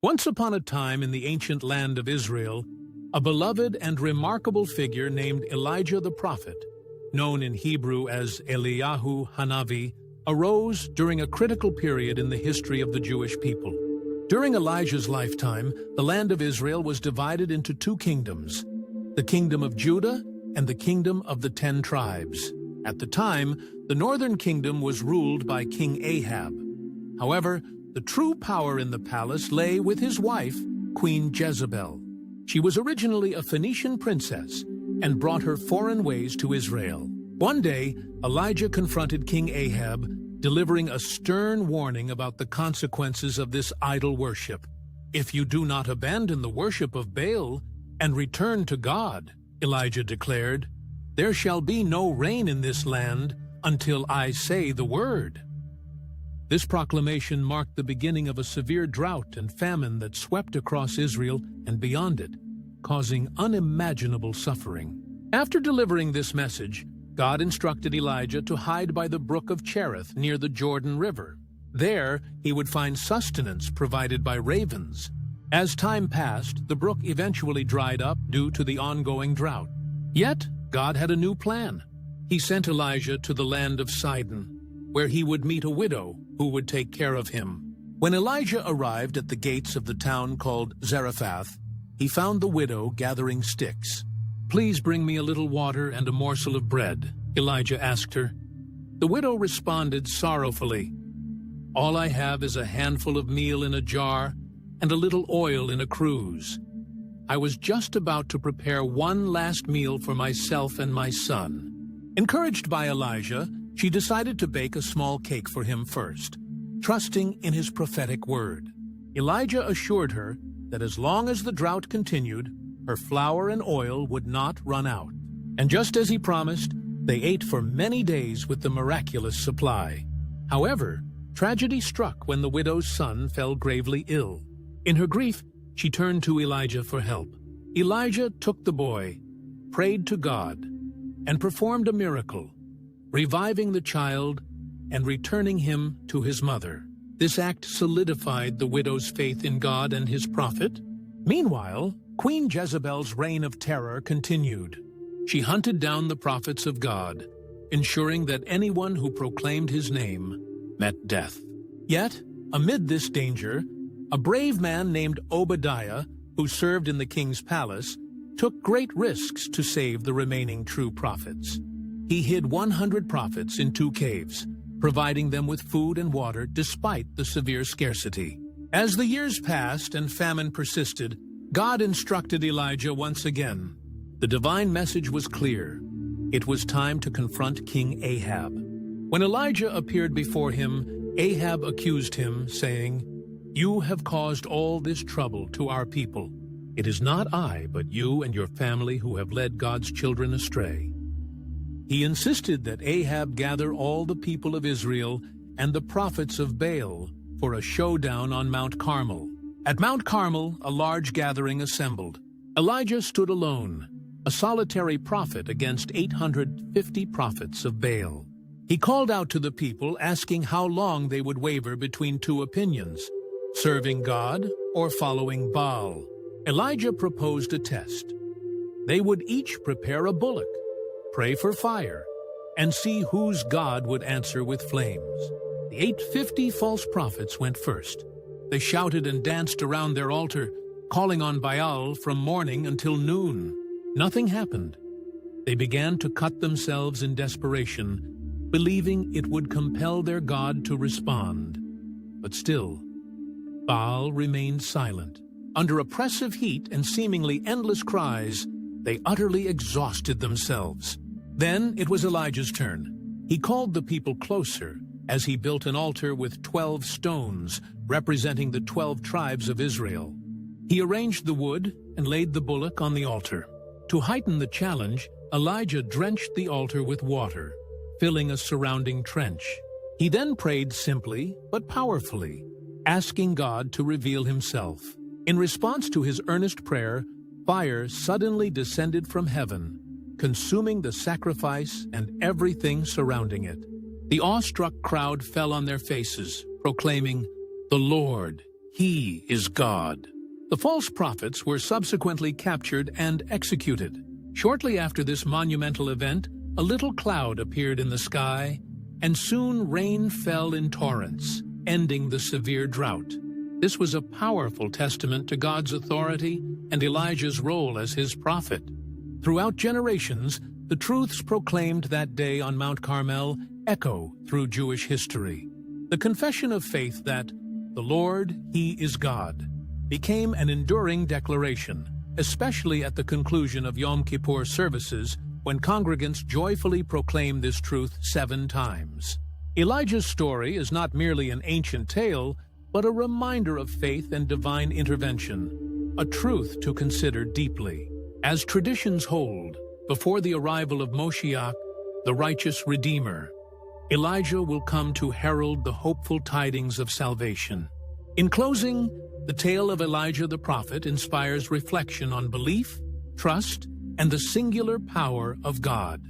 Once upon a time in the ancient land of Israel, a beloved and remarkable figure named Elijah the prophet, known in Hebrew as Eliyahu Hanavi, arose during a critical period in the history of the Jewish people. During Elijah's lifetime, the land of Israel was divided into two kingdoms, the kingdom of Judah and the kingdom of the 10 tribes. At the time, the northern kingdom was ruled by King Ahab. However, the true power in the palace lay with his wife, Queen Jezebel. She was originally a Phoenician princess and brought her foreign ways to Israel. One day, Elijah confronted King Ahab, delivering a stern warning about the consequences of this idol worship. "If you do not abandon the worship of Baal and return to God," Elijah declared, "there shall be no rain in this land until I say the word." This proclamation marked the beginning of a severe drought and famine that swept across Israel and beyond it, causing unimaginable suffering. After delivering this message, God instructed Elijah to hide by the brook of Cherith near the Jordan River. There, he would find sustenance provided by ravens. As time passed, the brook eventually dried up due to the ongoing drought. Yet, God had a new plan. He sent Elijah to the land of Sidon, where he would meet a widow who would take care of him. When Elijah arrived at the gates of the town called Zarephath, he found the widow gathering sticks. "Please bring me a little water and a morsel of bread," Elijah asked her. The widow responded sorrowfully, "All I have is a handful of meal in a jar and a little oil in a cruse. I was just about to prepare one last meal for myself and my son." Encouraged by Elijah, she decided to bake a small cake for him first, trusting in his prophetic word. Elijah assured her that as long as the drought continued, her flour and oil would not run out. And just as he promised, they ate for many days with the miraculous supply. However, tragedy struck when the widow's son fell gravely ill. In her grief, she turned to Elijah for help. Elijah took the boy, prayed to God, and performed a miracle, reviving the child and returning him to his mother. This act solidified the widow's faith in God and his prophet. Meanwhile, Queen Jezebel's reign of terror continued. She hunted down the prophets of God, ensuring that anyone who proclaimed his name met death. Yet, amid this danger, a brave man named Obadiah, who served in the king's palace, took great risks to save the remaining true prophets. He hid 100 prophets in 2 caves, providing them with food and water despite the severe scarcity. As the years passed and famine persisted, God instructed Elijah once again. The divine message was clear. It was time to confront King Ahab. When Elijah appeared before him, Ahab accused him, saying, "You have caused all this trouble to our people. It is not I, but you and your family who have led God's children astray." He insisted that Ahab gather all the people of Israel and the prophets of Baal for a showdown on Mount Carmel. At Mount Carmel, a large gathering assembled. Elijah stood alone, a solitary prophet against 850 prophets of Baal. He called out to the people, asking how long they would waver between 2 opinions, serving God or following Baal. Elijah proposed a test. They would each prepare a bullock, pray for fire, and see whose God would answer with flames. The 850 false prophets went first. They shouted and danced around their altar, calling on Baal from morning until noon. Nothing happened. They began to cut themselves in desperation, believing it would compel their God to respond. But still, Baal remained silent. Under oppressive heat and seemingly endless cries, they utterly exhausted themselves. Then it was Elijah's turn. He called the people closer as he built an altar with 12 stones representing the 12 tribes of Israel. He arranged the wood and laid the bullock on the altar. To heighten the challenge, Elijah drenched the altar with water, filling a surrounding trench. He then prayed simply but powerfully, asking God to reveal himself. In response to his earnest prayer, fire suddenly descended from heaven, consuming the sacrifice and everything surrounding it. The awestruck crowd fell on their faces, proclaiming, "The Lord, he is God. The false prophets were subsequently captured and executed. Shortly after this monumental event, a little cloud appeared in the sky, and soon rain fell in torrents, ending the severe drought. This was a powerful testament to God's authority and Elijah's role as his prophet. Throughout generations, the truths proclaimed that day on Mount Carmel echo through Jewish history. The confession of faith that the Lord, He is God, became an enduring declaration, especially at the conclusion of Yom Kippur services when congregants joyfully proclaim this truth 7 times. Elijah's story is not merely an ancient tale, but a reminder of faith and divine intervention, a truth to consider deeply. As traditions hold, before the arrival of Moshiach, the righteous Redeemer, Elijah will come to herald the hopeful tidings of salvation. In closing, the tale of Elijah the prophet inspires reflection on belief, trust, and the singular power of God.